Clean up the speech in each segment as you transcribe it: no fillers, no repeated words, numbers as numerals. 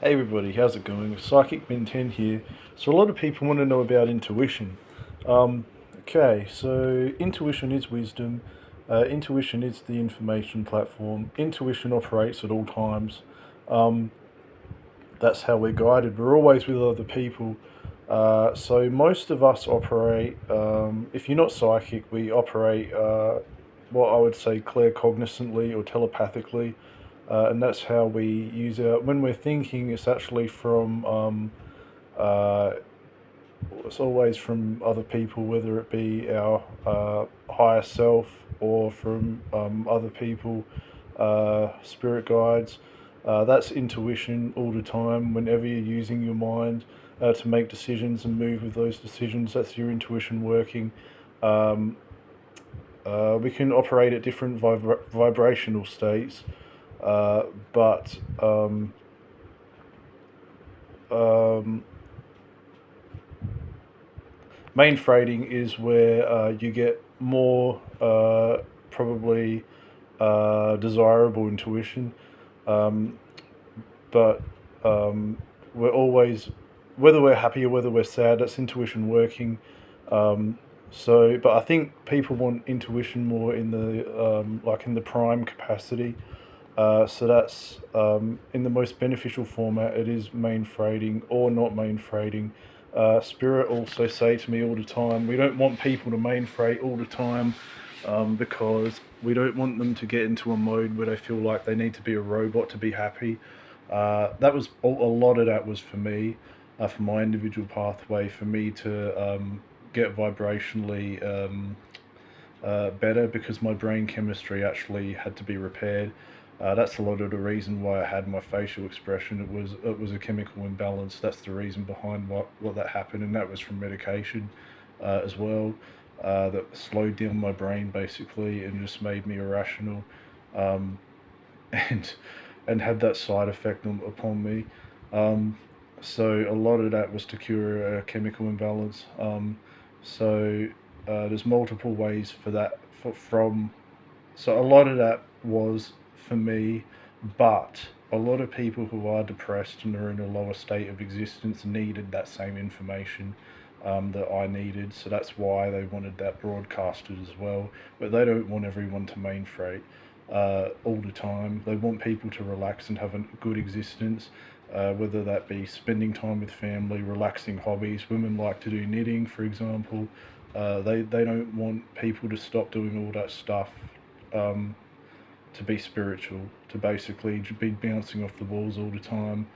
Hey everybody, how's it going? Psychic Min 10 here. So a lot of people want to know about intuition. So intuition is wisdom. Intuition is the information platform. Intuition operates at all times. Um, that's how we're guided. We're always with other people. So most of us operate, if you're not psychic, we operate what I would say claircognizantly or telepathically. And that's how we use our, when we're thinking, it's actually from, uh, it's always from other people, whether it be our higher self or from other people, spirit guides. That's intuition all the time. Whenever you're using your mind to make decisions and move with those decisions, that's your intuition working. Um, we can operate at different vibrational states, uh, but um, main freighting is where you get more probably desirable intuition, um, but we're always, whether we're happy or whether we're sad, that's intuition working. Um, but I think people want intuition more in the like in the prime capacity. So that's in the most beneficial format. It is main freighting or not main freighting. Spirit also say to me all the time, we don't want people to main freight all the time because we don't want them to get into a mode where they feel like they need to be a robot to be happy. That was a lot of that was for me, for my individual pathway, for me to get vibrationally better because my brain chemistry actually had to be repaired. That's a lot of the reason why I had my facial expression. It was a chemical imbalance. That's the reason behind what that happened, and that was from medication as well. That slowed down my brain basically and just made me irrational, um, and and had that side effect upon me. Um, so a lot of that was to cure a chemical imbalance. So there's multiple ways for that from. So a lot of that was for me, but a lot of people who are depressed and are in a lower state of existence needed that same information that I needed. So that's why they wanted that broadcasted as well. But they don't want everyone to main freight all the time. They want people to relax and have a good existence. Whether that be spending time with family, relaxing hobbies. Women like to do knitting, for example. They don't want people to stop doing all that stuff um, to be spiritual, to basically be bouncing off the walls all the time,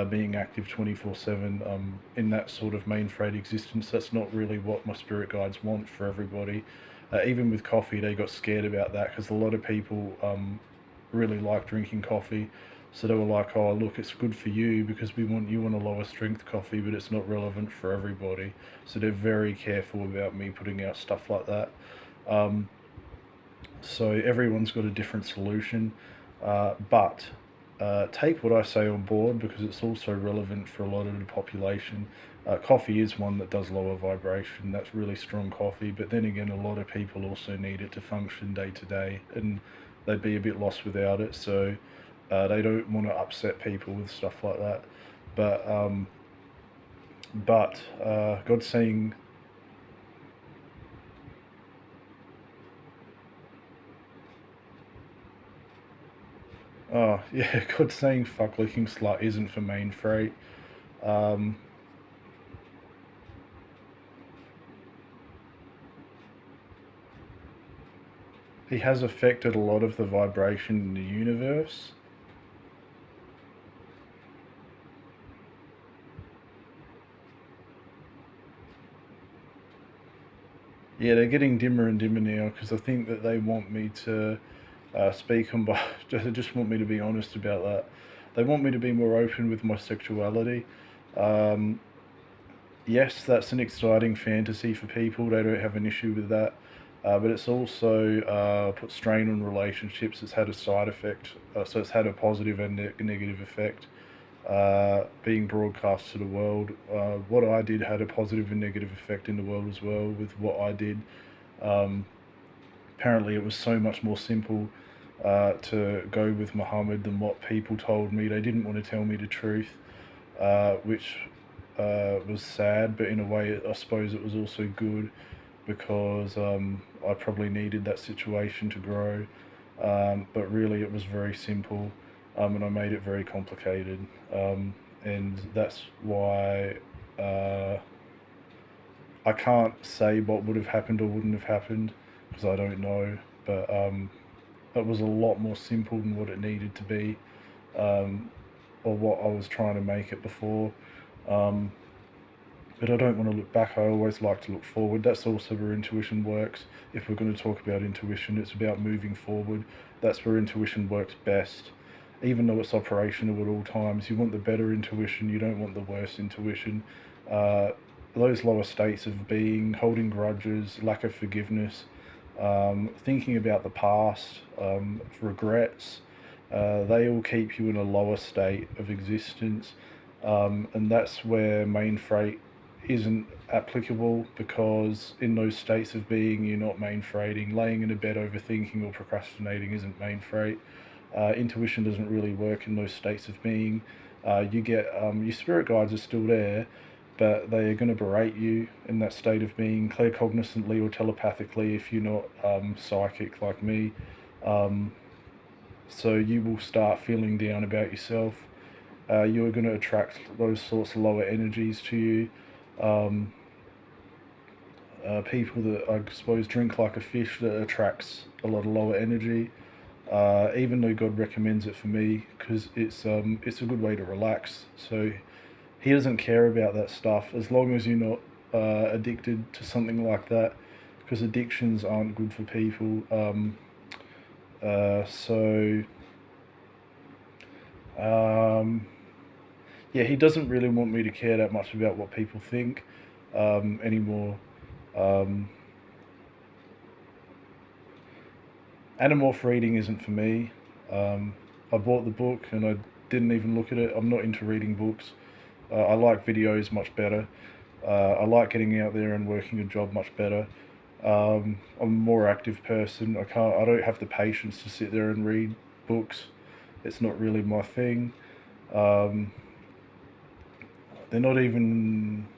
being active 24/7 in that sort of main freight existence. That's not really what my spirit guides want for everybody. Even with coffee, they got scared about that because a lot of people really like drinking coffee. So they were like, "Oh, look, it's good for you because we want you on a lower strength coffee, but it's not relevant for everybody." So they're very careful about me putting out stuff like that. Um, so everyone's got a different solution, but take what I say on board because it's also relevant for a lot of the population. Coffee is one that does lower vibration. That's really strong coffee, but then again, a lot of people also need it to function day to day, and they'd be a bit lost without it. So they don't want to upset people with stuff like that. But God's saying, oh yeah, God's saying, fuck licking slut isn't for main freight. Um, he has affected a lot of the vibration in the universe. Yeah, they're getting dimmer and dimmer now because I think that they want me to speak on, they just want me to be honest about that. They want me to be more open with my sexuality. Um, yes, that's an exciting fantasy for people. They don't have an issue with that. But it's also put strain on relationships. It's had a side effect. So it's had a positive and negative effect being broadcast to the world. What I did had a positive and negative effect in the world as well with what I did. Um, Apparently, it was so much more simple to go with Muhammad than what people told me. They didn't want to tell me the truth. which was sad, but in a way, I suppose it was also good because I probably needed that situation to grow. But really, it was very simple, and I made it very complicated. And that's why I can't say what would have happened or wouldn't have happened because I don't know. But it was a lot more simple than what it needed to be, um, or what I was trying to make it before. Um, but I don't want to look back. I always like to look forward. That's also where intuition works. If we're going to talk about intuition, it's about moving forward. That's where intuition works best. Even though it's operational at all times, you want the better intuition, you don't want the worse intuition. Uh, those lower states of being, holding grudges, lack of forgiveness, thinking about the past, regrets, they all keep you in a lower state of existence. And that's where main freight isn't applicable because in those states of being, you're not main freighting. Laying in a bed overthinking or procrastinating isn't main freight. Intuition doesn't really work in those states of being. You get your spirit guides are still there, but they are going to berate you in that state of being claircognizantly or telepathically if you're not psychic like me. Um, so you will start feeling down about yourself. You're going to attract those sorts of lower energies to you. Um, People that I suppose drink like a fish that attracts a lot of lower energy. Even though God recommends it for me because it's a good way to relax. So He doesn't care about that stuff as long as you're not addicted to something like that because addictions aren't good for people. So um, yeah, He doesn't really want me to care that much about what people think anymore. Um, Animorph reading isn't for me. I bought the book and I didn't even look at it. I'm not into reading books. I like videos much better. I like getting out there and working a job much better. I'm a more active person. I don't have the patience to sit there and read books. It's not really my thing. Um, they're not even.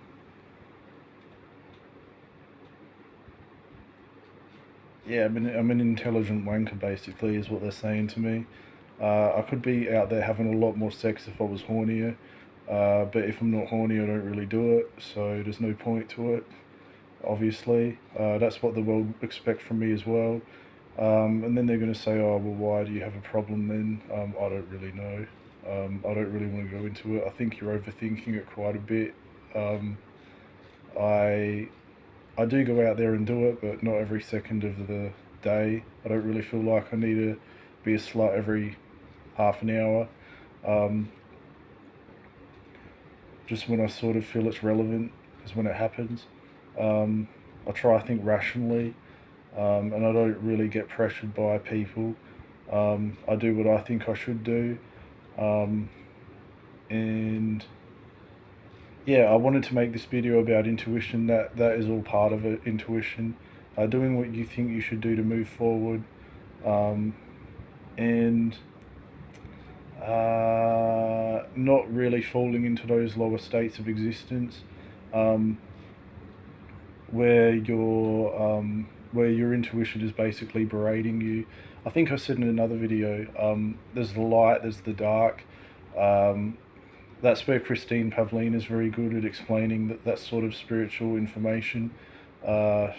Yeah, I'm an intelligent wanker, basically, is what they're saying to me. I could be out there having a lot more sex if I was hornier, but if I'm not horny, I don't really do it, so there's no point to it, obviously. That's what the world expects from me as well. And then they're going to say, oh, well, why do you have a problem then? I don't really know. I don't really want to go into it. I think you're overthinking it quite a bit. Um, I I do go out there and do it, but not every second of the day. I don't really feel like I need to be a slut every half an hour. Um, just when I sort of feel it's relevant is when it happens. Um, I try to think rationally, and I don't really get pressured by people. I do what I think I should do, um, and yeah, I wanted to make this video about intuition. That is all part of it. Intuition, doing what you think you should do to move forward, um, and not really falling into those lower states of existence, um, where your intuition is basically berating you. I think I said in another video, there's the light, there's the dark. Um, that's where Christine Pavlina is very good at explaining that sort of spiritual information. Uh,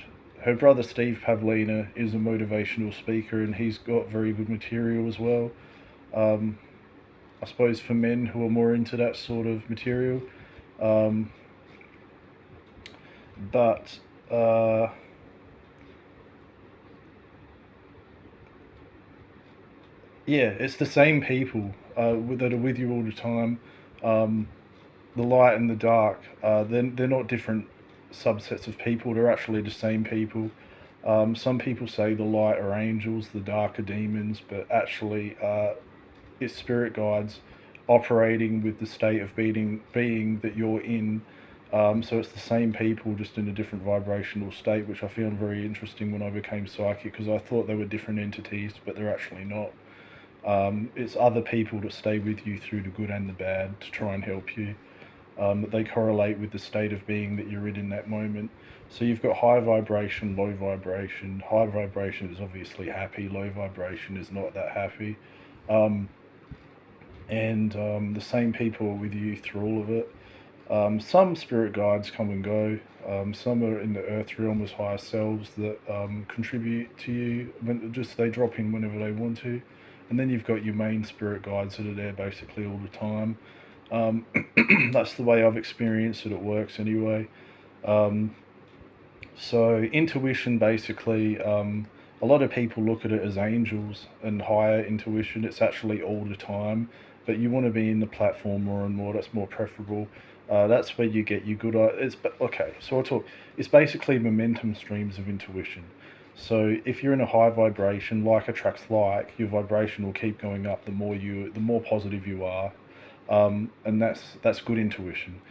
Her brother Steve Pavlina is a motivational speaker, and he's got very good material as well. Um, I suppose for men who are more into that sort of material. Um, but yeah, it's the same people that are with you all the time. Um, the light and the dark, they're not different subsets of people, they're actually the same people. Some people say the light are angels, the dark are demons, but actually it's spirit guides operating with the state of being that you're in. So it's the same people, just in a different vibrational state, which I found very interesting when I became psychic, because I thought they were different entities, but they're actually not. It's other people that stay with you through the good and the bad to try and help you. they correlate with the state of being that you're in that moment. So you've got high vibration, low vibration. High vibration is obviously happy, low vibration is not that happy. Um, and the same people are with you through all of it. Some spirit guides come and go. Some are in the earth realm as higher selves that contribute to you. When just they drop in whenever they want to, and then you've got your main spirit guides that are there basically all the time. Um, that's the way I've experienced it. It works anyway. Um, so intuition, basically, a lot of people look at it as angels and higher intuition. It's actually all the time, but you want to be in the platform more and more. That's more preferable. That's where you get your good. Okay. So I'll talk. It's basically momentum streams of intuition. So if you're in a high vibration, like attracts like, your vibration will keep going up. The more positive you are, and that's good intuition.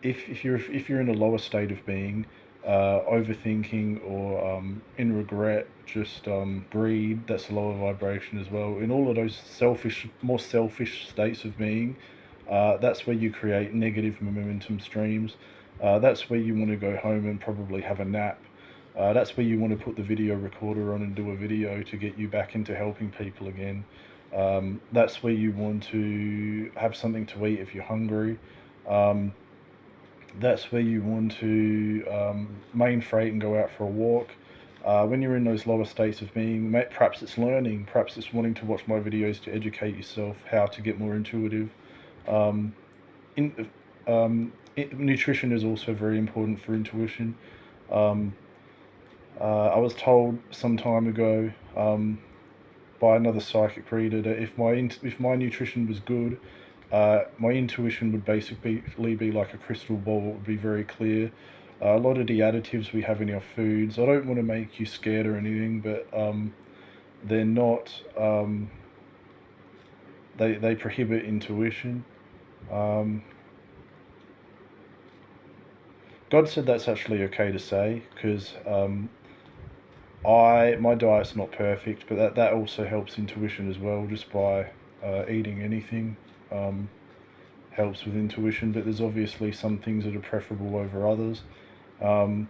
If you're in a lower state of being, overthinking or in regret, just greed, that's a lower vibration as well. In all of those more selfish states of being, that's where you create negative momentum streams. That's where you want to go home and probably have a nap. That's where you want to put the video recorder on and do a video to get you back into helping people again. That's where you want to have something to eat if you're hungry. Um, that's where you want to main freight and go out for a walk. When you're in those lower states of being, perhaps it's learning, perhaps it's wanting to watch my videos to educate yourself how to get more intuitive. Um, in, Nutrition is also very important for intuition. Um, I was told some time ago by another psychic reader that if my nutrition was good, my intuition would basically be like a crystal ball. It would be very clear. A lot of the additives we have in our foods, I don't want to make you scared or anything, but they're not. They prohibit intuition. Um, God said that's actually okay to say because my diet's not perfect, but that also helps intuition as well. Just by eating anything helps with intuition. But there's obviously some things that are preferable over others. Um,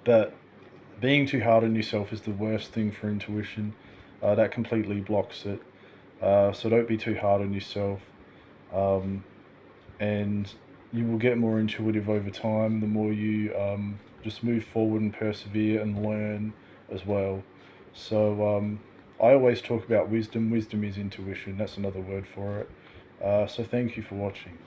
but being too hard on yourself is the worst thing for intuition. That completely blocks it. So don't be too hard on yourself. Um, and you will get more intuitive over time the more you just move forward and persevere and learn as well. So I always talk about wisdom. Wisdom is intuition. That's another word for it. So thank you for watching.